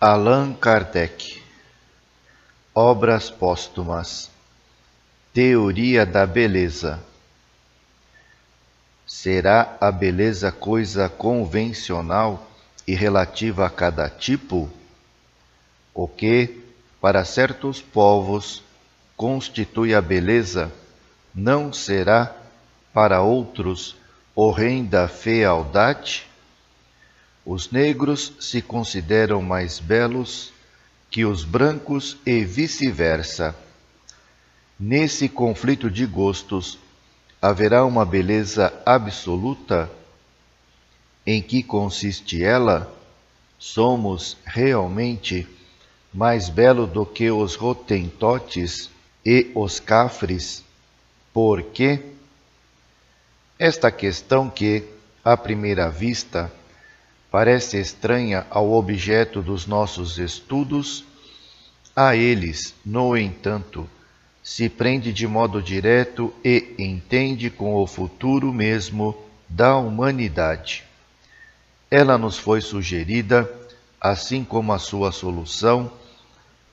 Allan Kardec. Obras póstumas. Teoria da beleza. Será a beleza coisa convencional e relativa a cada tipo? O que, para certos povos, constitui a beleza, não será, para outros, horrenda fealdade? Os negros se consideram mais belos que os brancos e vice-versa. Nesse conflito de gostos, haverá uma beleza absoluta? Em que consiste ela? Somos realmente mais belos do que os hotentotes e os cafres? Por quê? Esta questão que, à primeira vista, parece estranha ao objeto dos nossos estudos, a eles, no entanto, se prende de modo direto e entende com o futuro mesmo da humanidade. Ela nos foi sugerida, assim como a sua solução,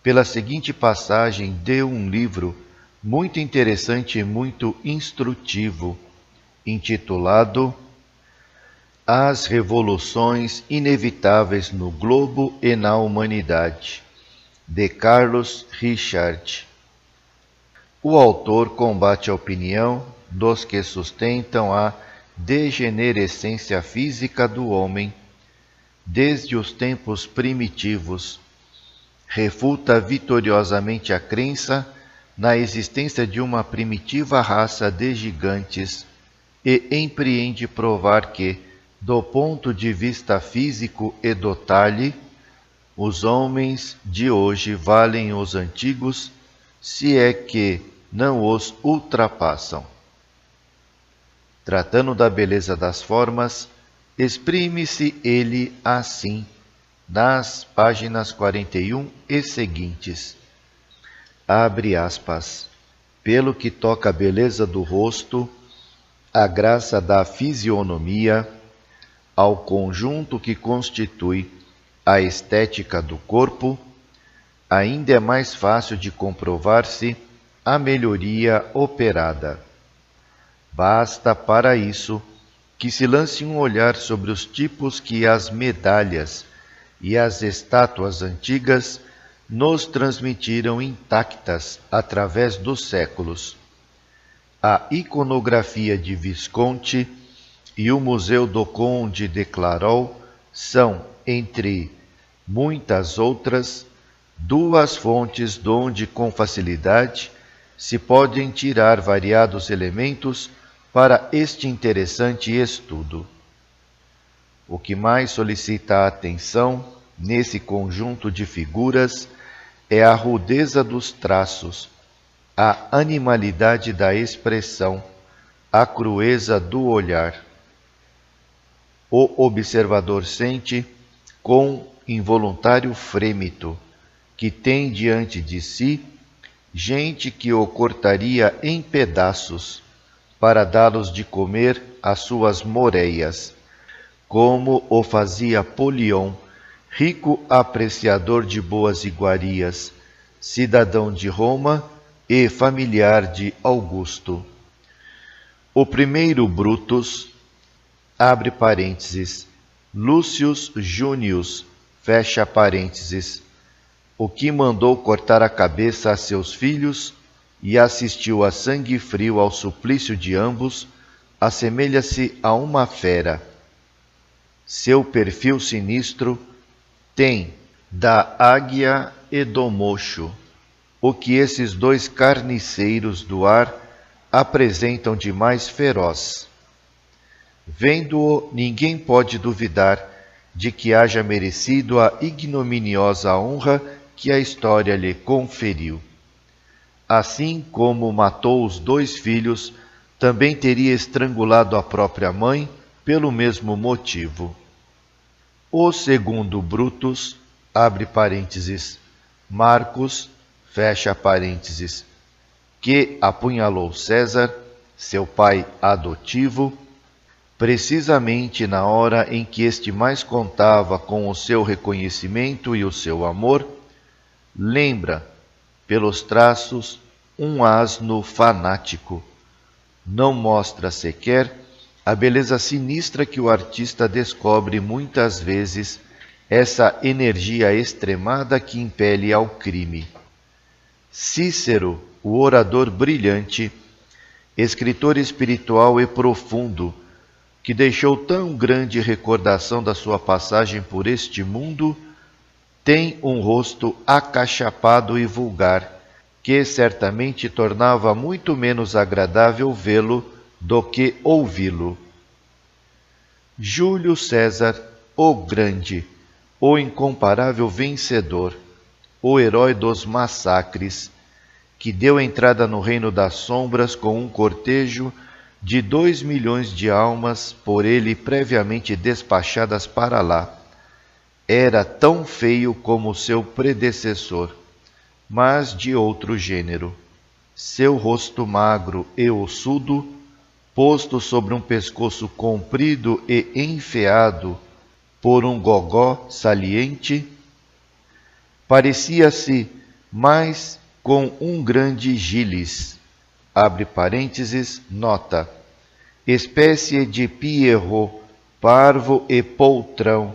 pela seguinte passagem de um livro muito interessante e muito instrutivo, intitulado As Revoluções Inevitáveis no Globo e na Humanidade, de Carlos Richard. O autor combate a opinião dos que sustentam a degenerescência física do homem desde os tempos primitivos, refuta vitoriosamente a crença na existência de uma primitiva raça de gigantes e empreende provar que, do ponto de vista físico e do talhe, os homens de hoje valem os antigos, se é que não os ultrapassam. Tratando da beleza das formas, exprime-se ele assim, nas páginas 41 e seguintes. Abre aspas. Pelo que toca à beleza do rosto, à graça da fisionomia, ao conjunto que constitui a estética do corpo, ainda é mais fácil de comprovar-se a melhoria operada. Basta para isso que se lance um olhar sobre os tipos que as medalhas e as estátuas antigas nos transmitiram intactas através dos séculos. A iconografia de Visconti e o Museu do Conde de Clairol são, entre muitas outras, duas fontes donde com facilidade se podem tirar variados elementos para este interessante estudo. O que mais solicita a atenção nesse conjunto de figuras é a rudeza dos traços, a animalidade da expressão, a crueza do olhar. O observador sente, com involuntário frêmito, que tem diante de si gente que o cortaria em pedaços para dá-los de comer às suas moreias, como o fazia Polion, rico apreciador de boas iguarias, cidadão de Roma e familiar de Augusto. O primeiro Brutus, abre parênteses, Lucius Junius, fecha parênteses, o que mandou cortar a cabeça a seus filhos e assistiu a sangue frio ao suplício de ambos, assemelha-se a uma fera. Seu perfil sinistro tem da águia e do mocho o que esses dois carniceiros do ar apresentam de mais feroz. Vendo-o, ninguém pode duvidar de que haja merecido a ignominiosa honra que a história lhe conferiu. Assim como matou os dois filhos, também teria estrangulado a própria mãe pelo mesmo motivo. O segundo Brutus, abre parênteses, Marcos, fecha parênteses, que apunhalou César, seu pai adotivo, precisamente na hora em que este mais contava com o seu reconhecimento e o seu amor, lembra, pelos traços, um asno fanático. Não mostra sequer a beleza sinistra que o artista descobre muitas vezes, essa energia extremada que impele ao crime. Cícero, o orador brilhante, escritor espiritual e profundo, que deixou tão grande recordação da sua passagem por este mundo, tem um rosto acachapado e vulgar, que certamente tornava muito menos agradável vê-lo do que ouvi-lo. Júlio César, o grande, o incomparável vencedor, o herói dos massacres, que deu entrada no reino das sombras com um cortejo de 2 milhões de almas por ele previamente despachadas para lá. Era tão feio como seu predecessor, mas de outro gênero. Seu rosto magro e ossudo, posto sobre um pescoço comprido e enfeado por um gogó saliente, parecia-se mais com um grande gilis, abre parênteses, nota, espécie de Pierrot, parvo e poltrão,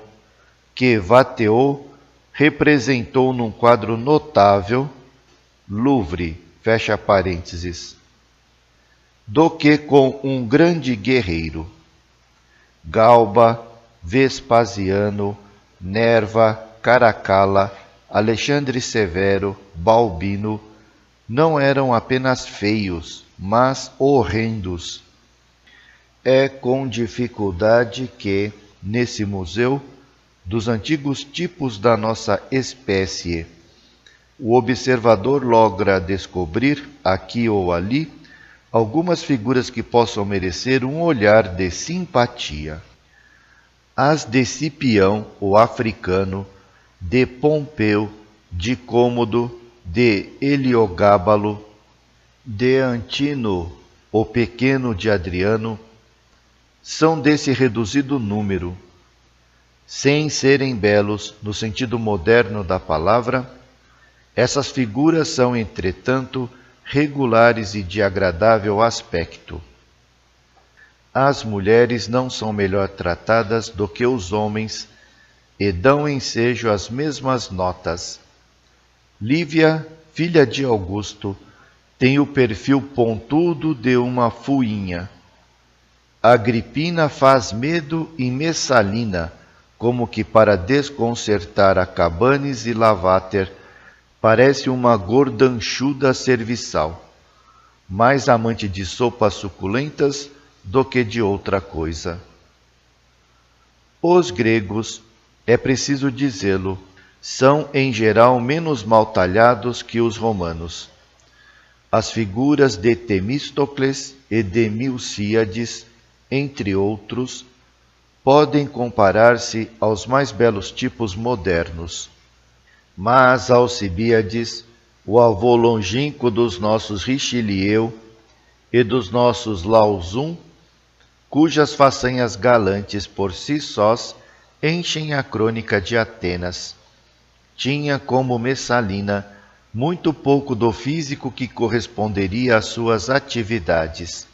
que Watteau representou num quadro notável, Louvre, fecha parênteses, do que com um grande guerreiro. Galba, Vespasiano, Nerva, Caracalla, Alexandre Severo, Balbino, não eram apenas feios, mas horrendos. É com dificuldade que, nesse museu, dos antigos tipos da nossa espécie, o observador logra descobrir, aqui ou ali, algumas figuras que possam merecer um olhar de simpatia. As de Cipião, o africano, de Pompeu, de Cômodo, de Heliogábalo, de Antino, o pequeno de Adriano, são desse reduzido número. Sem serem belos no sentido moderno da palavra, essas figuras são, entretanto, regulares e de agradável aspecto. As mulheres não são melhor tratadas do que os homens e dão ensejo às mesmas notas. Lívia, filha de Augusto, tem o perfil pontudo de uma fuinha. Agripina faz medo e Messalina, como que para desconcertar a Cabanes e Lavater, parece uma gordanchuda serviçal, mais amante de sopas suculentas do que de outra coisa. Os gregos, é preciso dizê-lo, são em geral menos mal talhados que os romanos. As figuras de Temístocles e de Milcíades, entre outros, podem comparar-se aos mais belos tipos modernos. Mas Alcibíades, o avô longínquo dos nossos Richelieu e dos nossos Lauzun, cujas façanhas galantes por si sós enchem a crônica de Atenas, tinha como Messalina muito pouco do físico que corresponderia às suas atividades.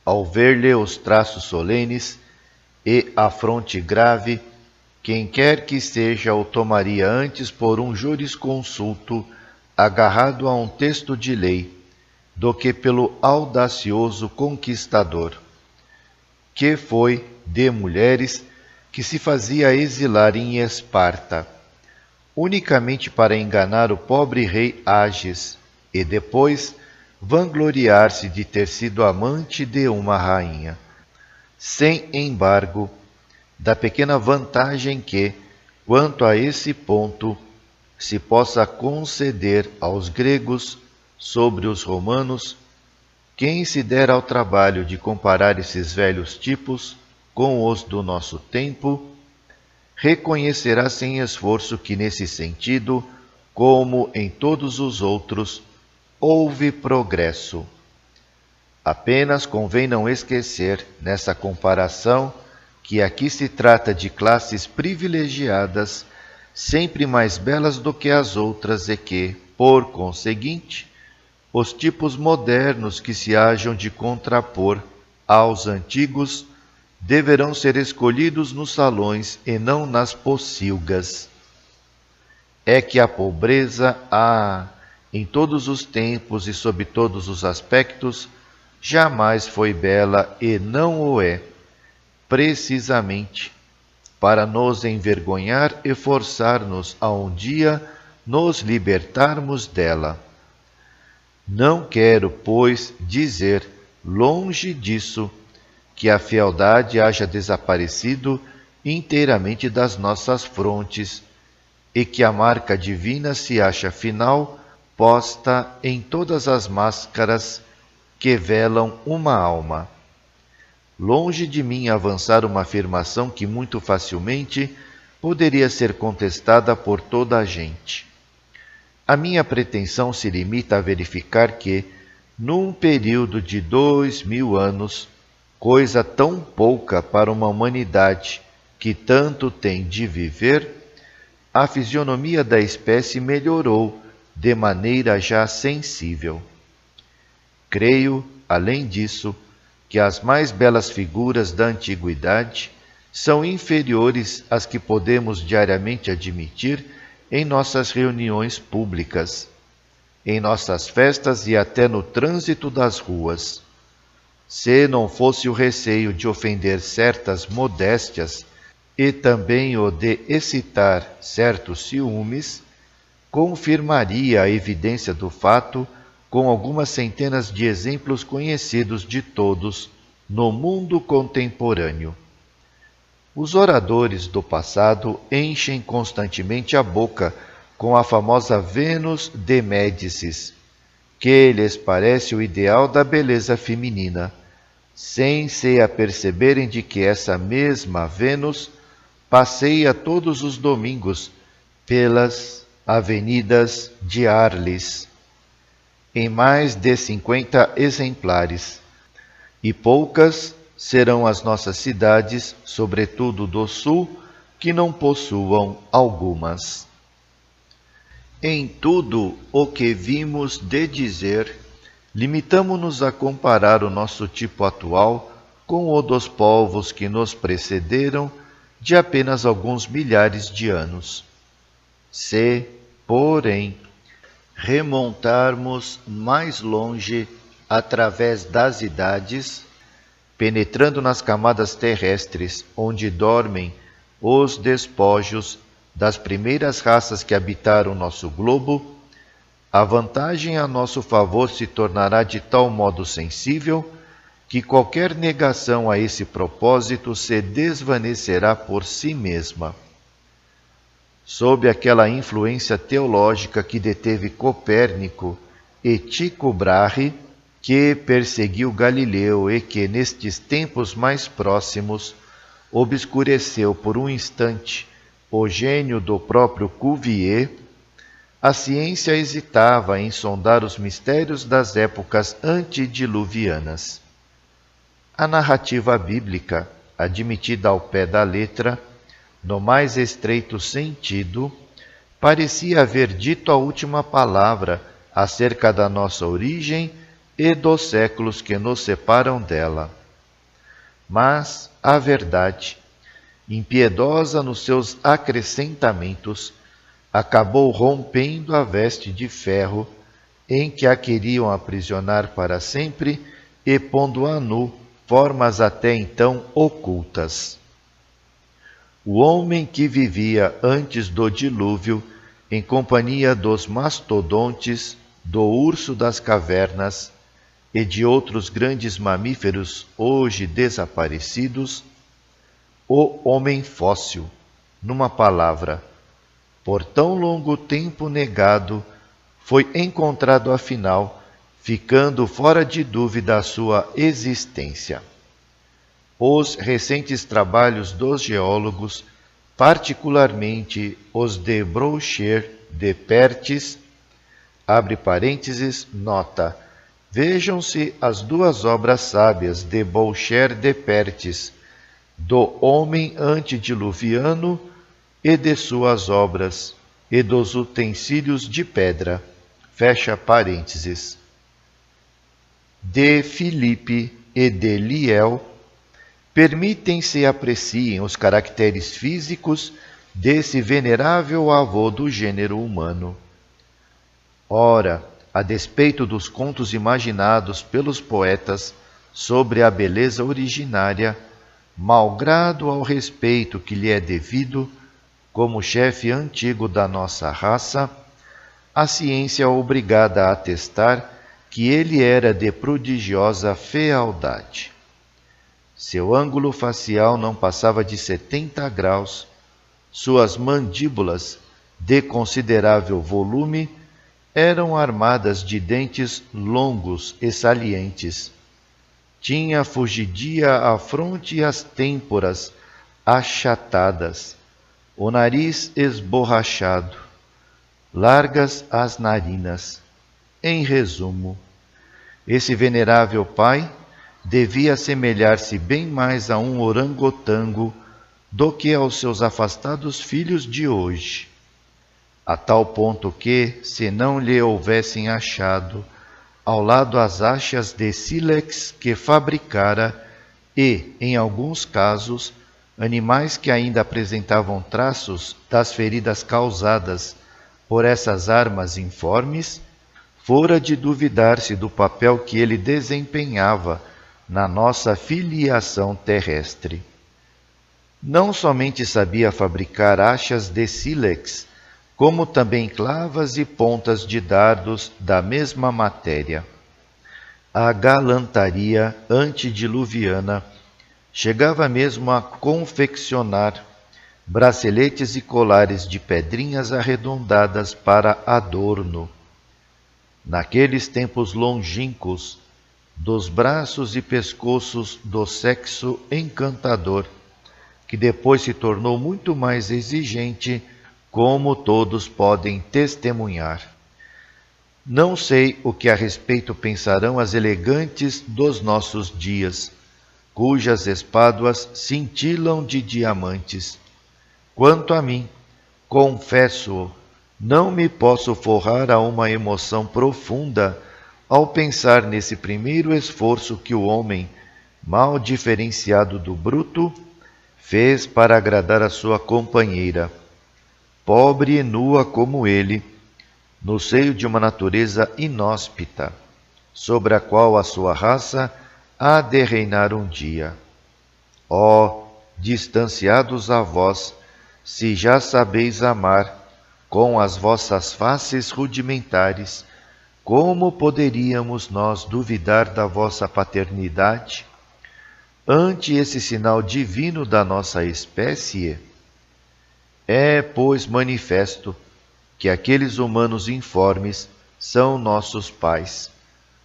Ao ver-lhe os traços solenes e a fronte grave, quem quer que seja o tomaria antes por um jurisconsulto agarrado a um texto de lei, do que pelo audacioso conquistador, que foi, de mulheres, que se fazia exilar em Esparta, unicamente para enganar o pobre rei Ágis, e depois vangloriar-se de ter sido amante de uma rainha, sem embargo, da pequena vantagem que, quanto a esse ponto, se possa conceder aos gregos sobre os romanos, quem se der ao trabalho de comparar esses velhos tipos com os do nosso tempo, reconhecerá sem esforço que nesse sentido, como em todos os outros, houve progresso. Apenas convém não esquecer, nessa comparação, que aqui se trata de classes privilegiadas, sempre mais belas do que as outras e que, por conseguinte, os tipos modernos que se hajam de contrapor aos antigos deverão ser escolhidos nos salões e não nas pocilgas. É que a pobreza há, em todos os tempos e sob todos os aspectos, jamais foi bela e não o é, precisamente para nos envergonhar e forçar-nos a um dia nos libertarmos dela. Não quero, pois, dizer, longe disso, que a fealdade haja desaparecido inteiramente das nossas frontes e que a marca divina se acha afinal posta em todas as máscaras que velam uma alma. Longe de mim avançar uma afirmação que muito facilmente poderia ser contestada por toda a gente. A minha pretensão se limita a verificar que, num período de 2000 anos, coisa tão pouca para uma humanidade que tanto tem de viver, a fisionomia da espécie melhorou de maneira já sensível. Creio, além disso, que as mais belas figuras da antiguidade são inferiores às que podemos diariamente admitir em nossas reuniões públicas, em nossas festas e até no trânsito das ruas. Se não fosse o receio de ofender certas modéstias e também o de excitar certos ciúmes, confirmaria a evidência do fato com algumas centenas de exemplos conhecidos de todos no mundo contemporâneo. Os oradores do passado enchem constantemente a boca com a famosa Vênus de Médicis, que lhes parece o ideal da beleza feminina, sem se aperceberem de que essa mesma Vênus passeia todos os domingos pelas avenidas de Arles, em mais de 50 exemplares, e poucas serão as nossas cidades, sobretudo do sul, que não possuam algumas. Em tudo o que vimos de dizer, limitamo-nos a comparar o nosso tipo atual com o dos povos que nos precederam de apenas alguns milhares de anos. Se, porém, remontarmos mais longe através das idades, penetrando nas camadas terrestres onde dormem os despojos das primeiras raças que habitaram nosso globo, a vantagem a nosso favor se tornará de tal modo sensível que qualquer negação a esse propósito se desvanecerá por si mesma. Sob aquela influência teológica que deteve Copérnico e Tycho Brahe, que perseguiu Galileu e que, nestes tempos mais próximos, obscureceu por um instante o gênio do próprio Cuvier, a ciência hesitava em sondar os mistérios das épocas antediluvianas. A narrativa bíblica, admitida ao pé da letra, no mais estreito sentido, parecia haver dito a última palavra acerca da nossa origem e dos séculos que nos separam dela. Mas a verdade, impiedosa nos seus acrescentamentos, acabou rompendo a veste de ferro em que a queriam aprisionar para sempre e pondo a nu formas até então ocultas. O homem que vivia antes do dilúvio, em companhia dos mastodontes, do urso das cavernas e de outros grandes mamíferos hoje desaparecidos, o homem fóssil, numa palavra, por tão longo tempo negado, foi encontrado afinal, ficando fora de dúvida a sua existência. Os recentes trabalhos dos geólogos, particularmente os de Braucher de Perthes, abre parênteses, nota Vejam-se as duas obras sábias de Boucher de Perthes, do homem antediluviano e de suas obras, e dos utensílios de pedra. Fecha parênteses. De Filipe e de Liel, permitem-se e apreciem os caracteres físicos desse venerável avô do gênero humano. Ora, a despeito dos contos imaginados pelos poetas sobre a beleza originária, malgrado ao respeito que lhe é devido, como chefe antigo da nossa raça, a ciência é obrigada a atestar que ele era de prodigiosa fealdade. Seu ângulo facial não passava de 70 graus, suas mandíbulas, de considerável volume, eram armadas de dentes longos e salientes. Tinha fugidia a fronte e as têmporas achatadas, o nariz esborrachado, largas as narinas. Em resumo, esse venerável pai devia assemelhar-se bem mais a um orangotango do que aos seus afastados filhos de hoje, a tal ponto que, se não lhe houvessem achado, ao lado as achas de sílex que fabricara e, em alguns casos, animais que ainda apresentavam traços das feridas causadas por essas armas informes, fora de duvidar-se do papel que ele desempenhava na nossa filiação terrestre. Não somente sabia fabricar achas de sílex, como também clavas e pontas de dardos da mesma matéria. A galantaria antediluviana chegava mesmo a confeccionar braceletes e colares de pedrinhas arredondadas para adorno. Naqueles tempos longínquos, dos braços e pescoços do sexo encantador, que depois se tornou muito mais exigente, como todos podem testemunhar. Não sei o que a respeito pensarão as elegantes dos nossos dias, cujas espáduas cintilam de diamantes. Quanto a mim, confesso-o, não me posso forrar a uma emoção profunda ao pensar nesse primeiro esforço que o homem, mal diferenciado do bruto, fez para agradar a sua companheira, pobre e nua como ele, no seio de uma natureza inóspita, sobre a qual a sua raça há de reinar um dia. Ó, distanciados a vós, se já sabeis amar, com as vossas faces rudimentares, como poderíamos nós duvidar da vossa paternidade? Ante esse sinal divino da nossa espécie, é, pois, manifesto que aqueles humanos informes são nossos pais,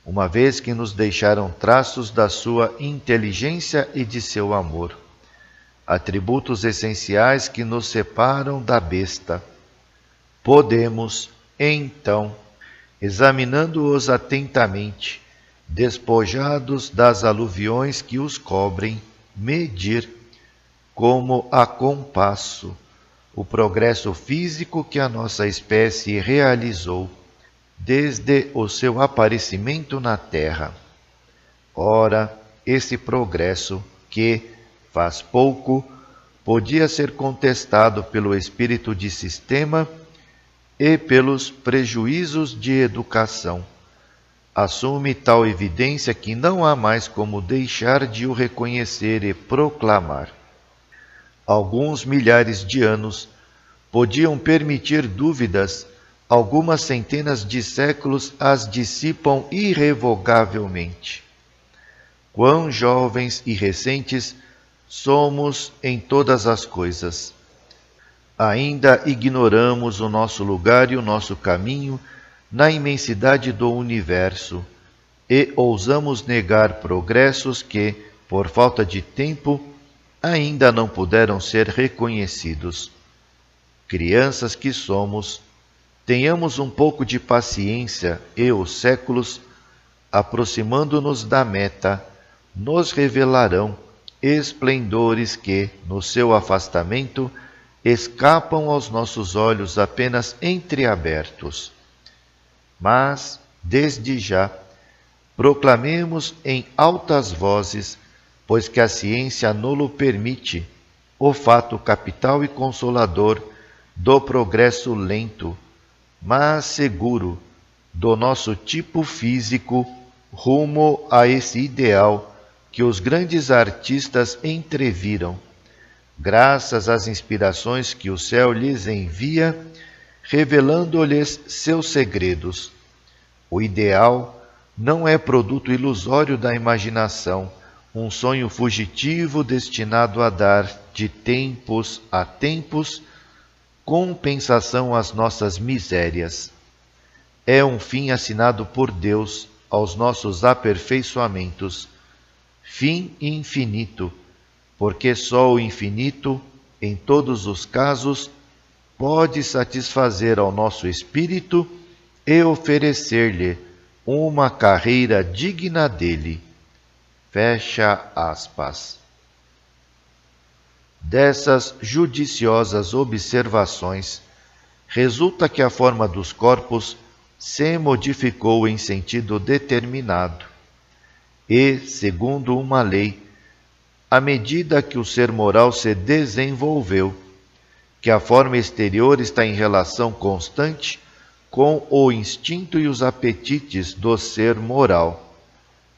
uma vez que nos deixaram traços da sua inteligência e de seu amor, atributos essenciais que nos separam da besta. Podemos, então, examinando-os atentamente, despojados das aluviões que os cobrem, medir, como a compasso, o progresso físico que a nossa espécie realizou desde o seu aparecimento na Terra. Ora, esse progresso que, faz pouco, podia ser contestado pelo espírito de sistema e pelos prejuízos de educação, assume tal evidência que não há mais como deixar de o reconhecer e proclamar. Alguns milhares de anos podiam permitir dúvidas, algumas centenas de séculos as dissipam irrevogavelmente. Quão jovens e recentes somos em todas as coisas! Ainda ignoramos o nosso lugar e o nosso caminho na imensidade do universo e ousamos negar progressos que, por falta de tempo, ainda não puderam ser reconhecidos. Crianças que somos, tenhamos um pouco de paciência e os séculos aproximando-nos da meta, nos revelarão esplendores que, no seu afastamento, escapam aos nossos olhos apenas entreabertos. Mas, desde já, proclamemos em altas vozes, pois que a ciência nolo permite, o fato capital e consolador do progresso lento, mas seguro, do nosso tipo físico rumo a esse ideal que os grandes artistas entreviram, graças às inspirações que o céu lhes envia, revelando-lhes seus segredos. O ideal não é produto ilusório da imaginação, um sonho fugitivo destinado a dar, de tempos a tempos, compensação às nossas misérias. É um fim assinado por Deus aos nossos aperfeiçoamentos, fim infinito, porque só o infinito, em todos os casos, pode satisfazer ao nosso espírito e oferecer-lhe uma carreira digna dele. Fecha aspas. Dessas judiciosas observações, resulta que a forma dos corpos se modificou em sentido determinado e, segundo uma lei, à medida que o ser moral se desenvolveu, que a forma exterior está em relação constante com o instinto e os apetites do ser moral,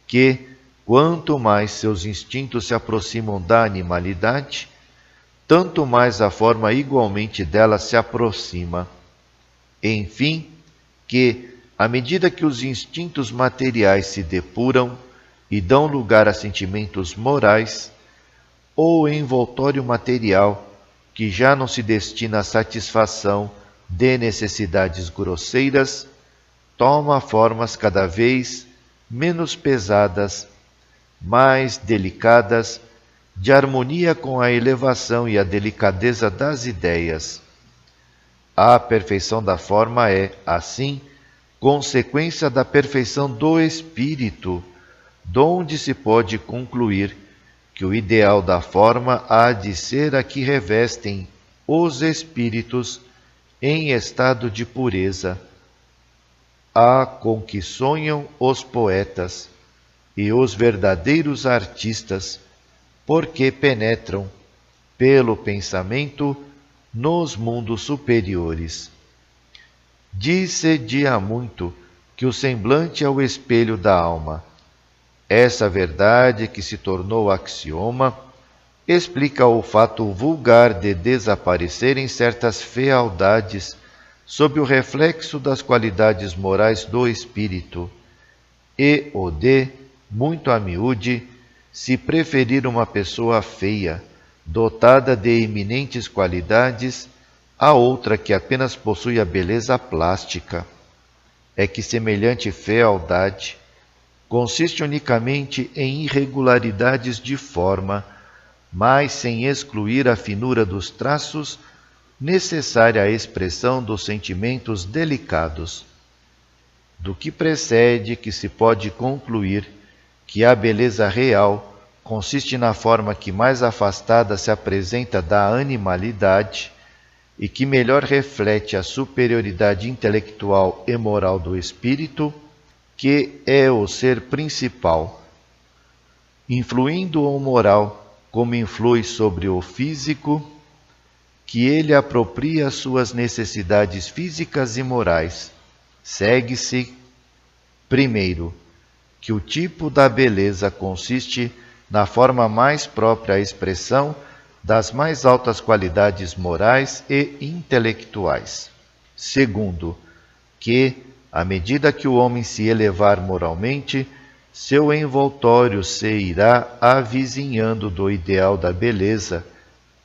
que, quanto mais seus instintos se aproximam da animalidade, tanto mais a forma igualmente dela se aproxima. Enfim, que, à medida que os instintos materiais se depuram e dão lugar a sentimentos morais, o envoltório material, que já não se destina à satisfação de necessidades grosseiras, toma formas cada vez menos pesadas, mais delicadas, de harmonia com a elevação e a delicadeza das ideias. A perfeição da forma é, assim, consequência da perfeição do espírito, donde se pode concluir que o ideal da forma há de ser a que revestem os espíritos em estado de pureza, a com que sonham os poetas e os verdadeiros artistas, porque penetram, pelo pensamento, nos mundos superiores. Disse de há muito que o semblante é o espelho da alma. Essa verdade, que se tornou axioma, explica o fato vulgar de desaparecerem certas fealdades sob o reflexo das qualidades morais do espírito, e o de, muito a miúde, se preferir uma pessoa feia, dotada de eminentes qualidades, a outra que apenas possui a beleza plástica. É que semelhante fealdade consiste unicamente em irregularidades de forma, mas sem excluir a finura dos traços necessária à expressão dos sentimentos delicados. Do que precede que se pode concluir que a beleza real consiste na forma que mais afastada se apresenta da animalidade e que melhor reflete a superioridade intelectual e moral do espírito, que é o ser principal, influindo o moral como influi sobre o físico, que ele apropria suas necessidades físicas e morais. Segue-se, primeiro, que o tipo da beleza consiste na forma mais própria à expressão das mais altas qualidades morais e intelectuais. Segundo, que, à medida que o homem se elevar moralmente, seu envoltório se irá avizinhando do ideal da beleza,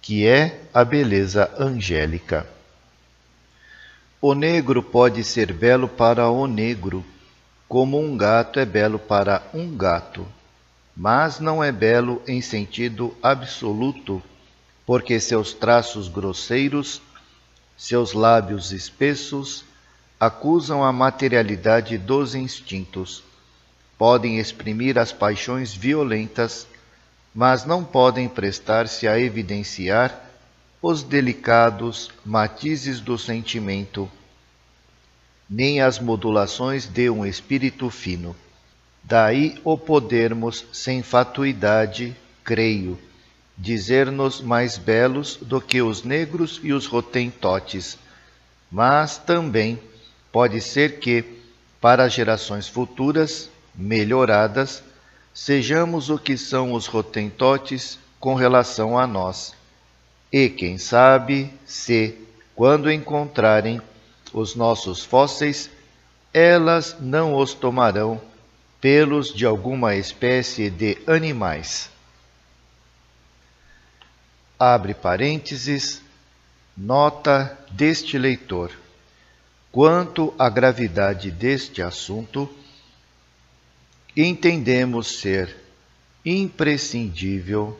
que é a beleza angélica. O negro pode ser belo para o negro, como um gato é belo para um gato, mas não é belo em sentido absoluto, porque seus traços grosseiros, seus lábios espessos, acusam a materialidade dos instintos. podem exprimir as paixões violentas, mas não podem prestar-se a evidenciar os delicados matizes do sentimento, nem as modulações de um espírito fino. Daí o podermos, sem fatuidade, creio, dizer-nos mais belos do que os negros e os hotentotes, mas também pode ser que, para gerações futuras, melhoradas, sejamos o que são os hotentotes com relação a nós. E quem sabe se, quando encontrarem os nossos fósseis, elas não os tomarão pelos de alguma espécie de animais. Abre parênteses, nota deste leitor. Quanto à gravidade deste assunto, entendemos ser imprescindível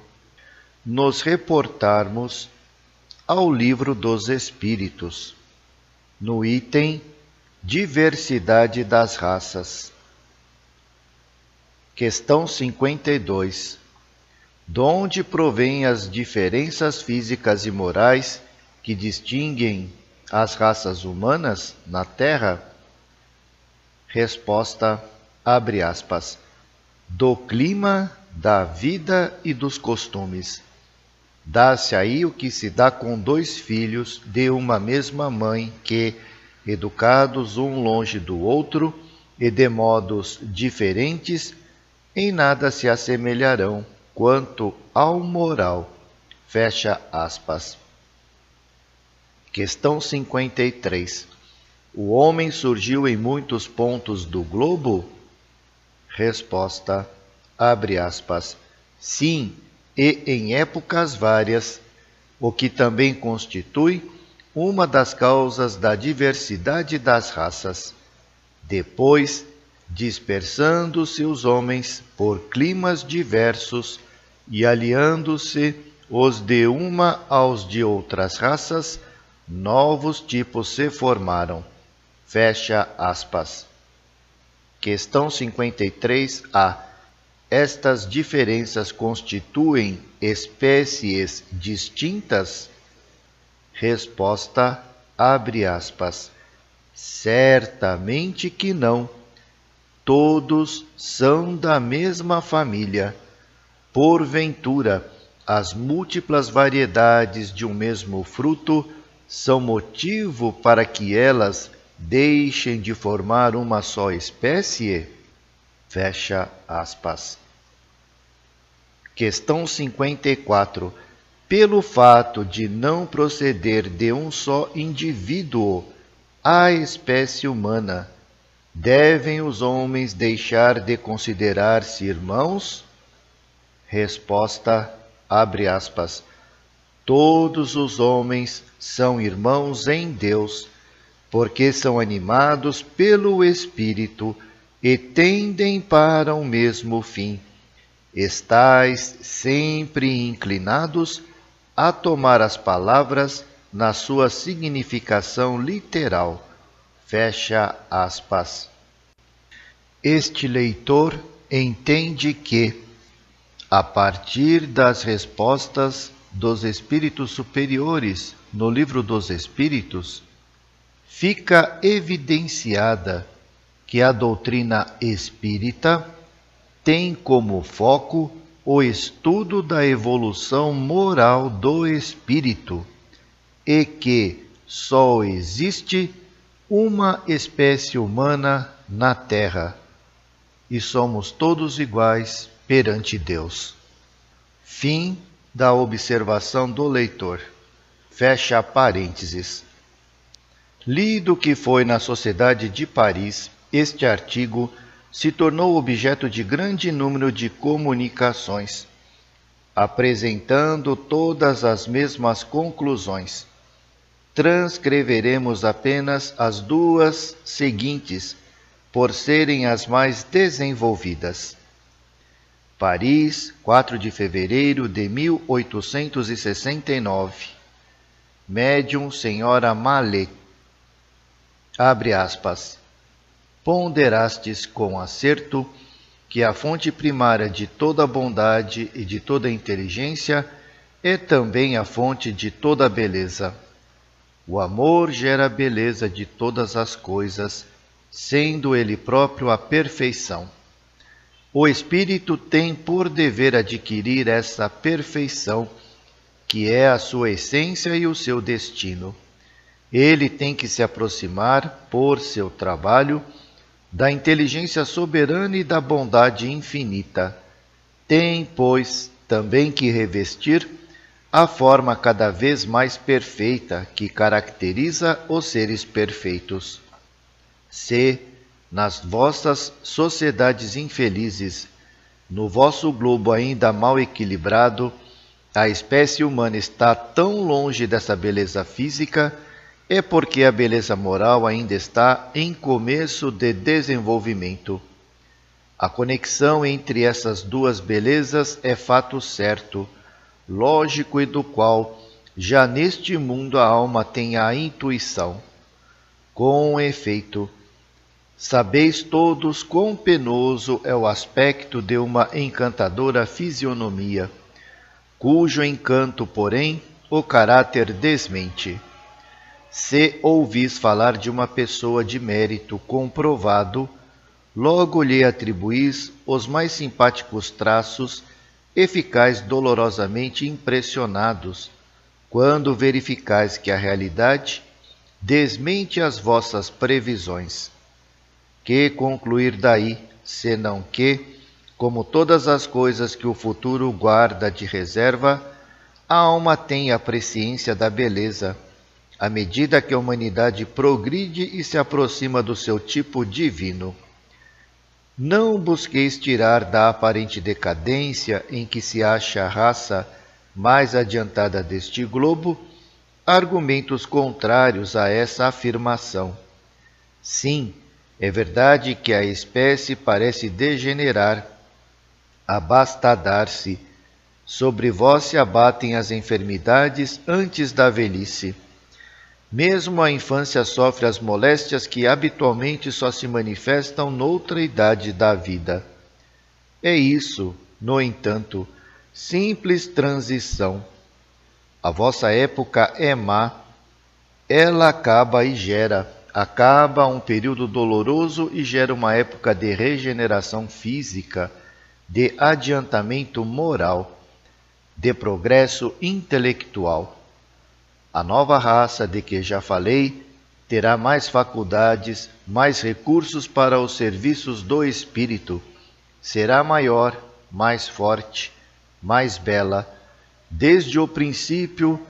nos reportarmos ao Livro dos Espíritos, no item Diversidade das Raças. Questão 52. Donde provêm as diferenças físicas e morais que distinguem as raças humanas na Terra? Resposta, abre aspas, do clima, da vida e dos costumes. Dá-se aí o que se dá com dois filhos de uma mesma mãe que, educados um longe do outro e de modos diferentes, em nada se assemelharão quanto ao moral. Fecha aspas. Questão 53. O homem surgiu em muitos pontos do globo? Resposta, abre aspas, sim, e em épocas várias, o que também constitui uma das causas da diversidade das raças. Depois, dispersando-se os homens por climas diversos e aliando-se os de uma aos de outras raças, novos tipos se formaram. Fecha aspas. Questão 53a. Estas diferenças constituem espécies distintas? Resposta, abre aspas. Certamente que não. Todos são da mesma família. Porventura, as múltiplas variedades de um mesmo fruto são motivo para que elas deixem de formar uma só espécie? Fecha aspas. Questão 54. Pelo fato de não proceder de um só indivíduo a espécie humana, devem os homens deixar de considerar-se irmãos? Resposta, abre aspas, todos os homens são irmãos em Deus, porque são animados pelo Espírito e tendem para o mesmo fim. Estais sempre inclinados a tomar as palavras na sua significação literal. Fecha aspas. Este leitor entende que, a partir das respostas dos espíritos superiores no Livro dos Espíritos, fica evidenciada que a doutrina espírita tem como foco o estudo da evolução moral do espírito e que só existe uma espécie humana na Terra e somos todos iguais perante Deus. Fim da observação do leitor. Fecha parênteses. Lido que foi na Sociedade de Paris, este artigo se tornou objeto de grande número de comunicações, apresentando todas as mesmas conclusões. Transcreveremos apenas as duas seguintes, por serem as mais desenvolvidas. Paris, 4 de fevereiro de 1869. Médium Senhora Mallet. Abre aspas. Ponderastes com acerto que a fonte primária de toda bondade e de toda inteligência é também a fonte de toda beleza. O amor gera a beleza de todas as coisas, sendo ele próprio a perfeição. O espírito tem por dever adquirir essa perfeição, que é a sua essência e o seu destino. Ele tem que se aproximar, por seu trabalho, da inteligência soberana e da bondade infinita. Tem, pois, também que revestir a forma cada vez mais perfeita que caracteriza os seres perfeitos. Se, nas vossas sociedades infelizes, no vosso globo ainda mal equilibrado, a espécie humana está tão longe dessa beleza física, é porque a beleza moral ainda está em começo de desenvolvimento. A conexão entre essas duas belezas é fato certo, lógico e do qual já neste mundo a alma tem a intuição. Com efeito, sabeis todos quão penoso é o aspecto de uma encantadora fisionomia, cujo encanto, porém, o caráter desmente. Se ouvis falar de uma pessoa de mérito comprovado, logo lhe atribuís os mais simpáticos traços e ficais dolorosamente impressionados quando verificais que a realidade desmente as vossas previsões. Que concluir daí, senão que, como todas as coisas que o futuro guarda de reserva, a alma tem a presciência da beleza, à medida que a humanidade progride e se aproxima do seu tipo divino. Não busqueis tirar da aparente decadência em que se acha a raça mais adiantada deste globo argumentos contrários a essa afirmação. Sim, é verdade que a espécie parece degenerar, abastardar-se. Sobre vós se abatem as enfermidades antes da velhice. Mesmo a infância sofre as moléstias que habitualmente só se manifestam noutra idade da vida. É isso, no entanto, simples transição. A vossa época é má, ela acaba e gera. Acaba um período doloroso e gera uma época de regeneração física, de adiantamento moral, de progresso intelectual. A nova raça de que já falei terá mais faculdades, mais recursos para os serviços do espírito, será maior, mais forte, mais bela, desde o princípio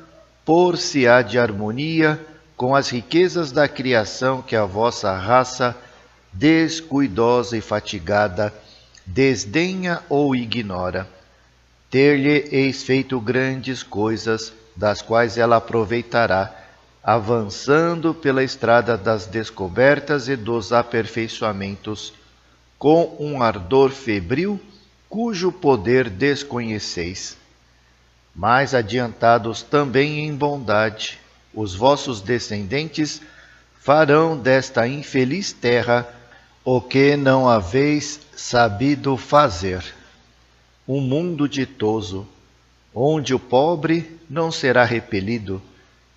por-se-á de harmonia com as riquezas da criação que a vossa raça, descuidosa e fatigada, desdenha ou ignora. Ter-lhe-eis feito grandes coisas, das quais ela aproveitará, avançando pela estrada das descobertas e dos aperfeiçoamentos, com um ardor febril, cujo poder desconheceis. Mais adiantados também em bondade, os vossos descendentes farão desta infeliz terra o que não haveis sabido fazer. Um mundo ditoso, onde o pobre não será repelido,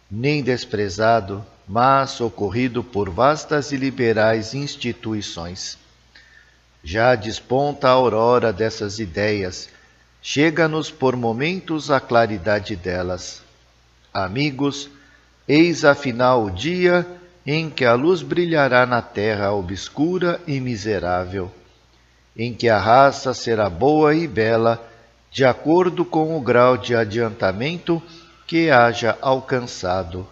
nem desprezado, mas socorrido por vastas e liberais instituições. Já desponta a aurora dessas ideias, chega-nos por momentos a claridade delas. Amigos, eis afinal o dia em que a luz brilhará na terra obscura e miserável, em que a raça será boa e bela, de acordo com o grau de adiantamento que haja alcançado,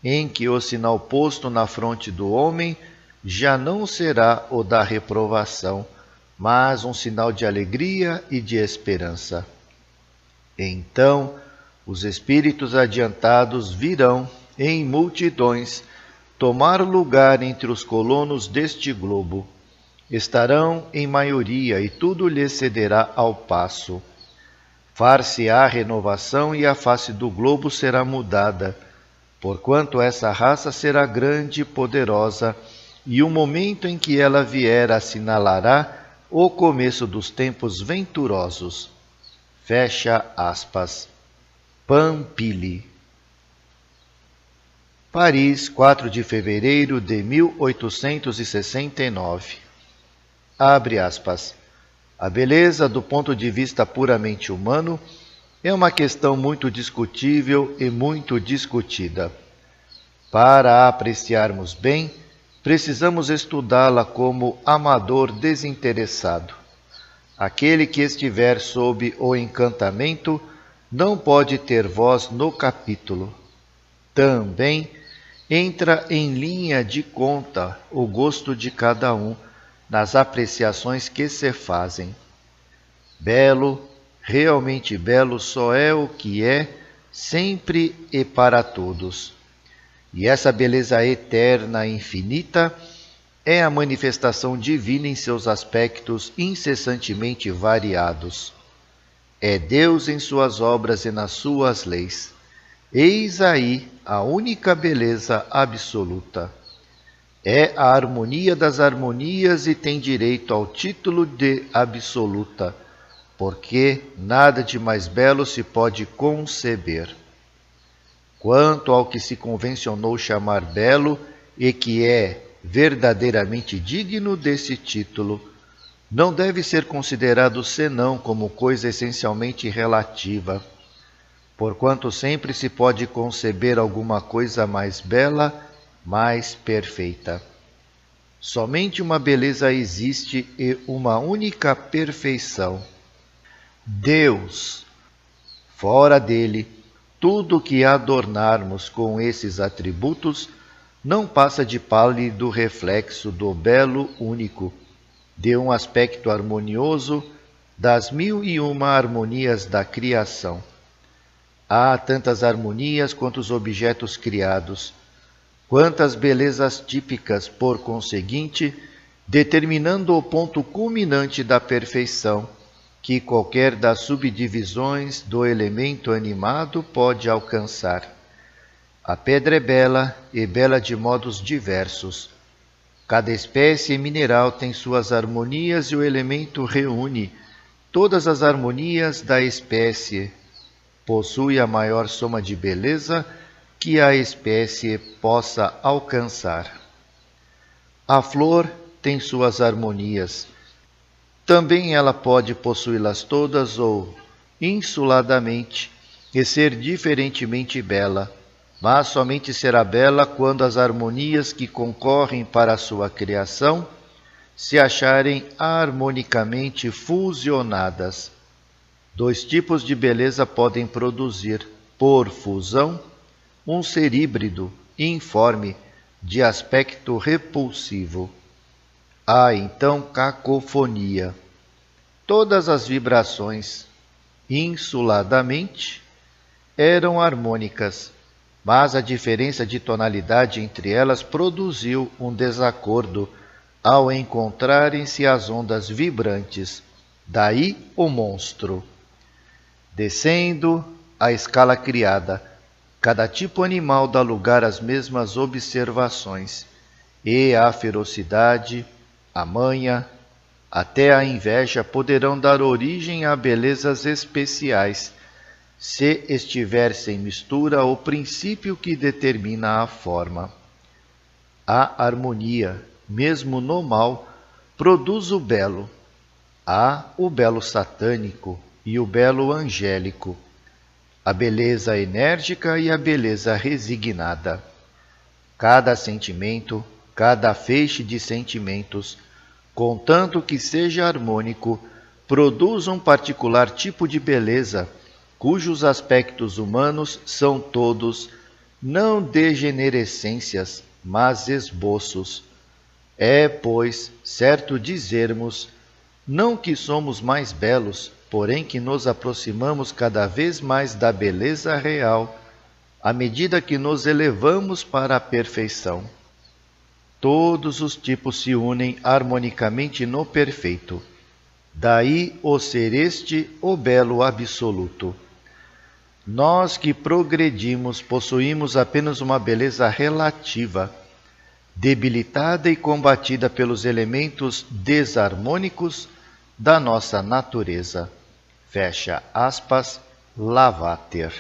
em que o sinal posto na fronte do homem já não será o da reprovação, mas um sinal de alegria e de esperança. Então, os espíritos adiantados virão, em multidões, tomar lugar entre os colonos deste globo. Estarão em maioria e tudo lhes cederá ao passo. Far-se-á renovação e a face do globo será mudada, porquanto essa raça será grande e poderosa, e o momento em que ela vier assinalará o começo dos tempos venturosos. Fecha aspas. Pampilly. Paris, 4 de fevereiro de 1869. Abre aspas. A beleza, do ponto de vista puramente humano, é uma questão muito discutível e muito discutida. Para a apreciarmos bem, precisamos estudá-la como amador desinteressado. Aquele que estiver sob o encantamento não pode ter voz no capítulo. Também entra em linha de conta o gosto de cada um nas apreciações que se fazem. Belo, realmente belo, só é o que é, sempre e para todos. E essa beleza eterna e infinita é a manifestação divina em seus aspectos incessantemente variados. É Deus em suas obras e nas suas leis. Eis aí a única beleza absoluta. É a harmonia das harmonias e tem direito ao título de absoluta, porque nada de mais belo se pode conceber. Quanto ao que se convencionou chamar belo e que é verdadeiramente digno desse título, não deve ser considerado senão como coisa essencialmente relativa, porquanto sempre se pode conceber alguma coisa mais bela, mais perfeita. Somente uma beleza existe e uma única perfeição: Deus. Fora dele, tudo que adornarmos com esses atributos não passa de pálido reflexo do belo único, de um aspecto harmonioso das 1001 harmonias da criação. Há tantas harmonias quantos objetos criados, quantas belezas típicas, por conseguinte, determinando o ponto culminante da perfeição, que qualquer das subdivisões do elemento animado pode alcançar. A pedra é bela e bela de modos diversos. Cada espécie mineral tem suas harmonias e o elemento reúne todas as harmonias da espécie. Possui a maior soma de beleza que a espécie possa alcançar. A flor tem suas harmonias. Também ela pode possuí-las todas ou, insuladamente, e ser diferentemente bela, mas somente será bela quando as harmonias que concorrem para a sua criação se acharem harmonicamente fusionadas. Dois tipos de beleza podem produzir, por fusão, um ser híbrido, informe, de aspecto repulsivo. Há então cacofonia. Todas as vibrações, insuladamente, eram harmônicas, mas a diferença de tonalidade entre elas produziu um desacordo ao encontrarem-se as ondas vibrantes. Daí o monstro. Descendo a escala criada, cada tipo animal dá lugar às mesmas observações, e a ferocidade, a manha, até a inveja poderão dar origem a belezas especiais, se estiver sem mistura o princípio que determina a forma. A harmonia, mesmo no mal, produz o belo. Há o belo satânico e o belo angélico, a beleza enérgica e a beleza resignada. Cada sentimento, cada feixe de sentimentos, contanto que seja harmônico, produz um particular tipo de beleza, cujos aspectos humanos são todos, não degenerescências, mas esboços. É, pois, certo dizermos, não que somos mais belos, porém que nos aproximamos cada vez mais da beleza real, à medida que nos elevamos para a perfeição. Todos os tipos se unem harmonicamente no perfeito. Daí o ser este o belo absoluto. Nós que progredimos possuímos apenas uma beleza relativa, debilitada e combatida pelos elementos desarmônicos da nossa natureza. Fecha aspas, Lavater.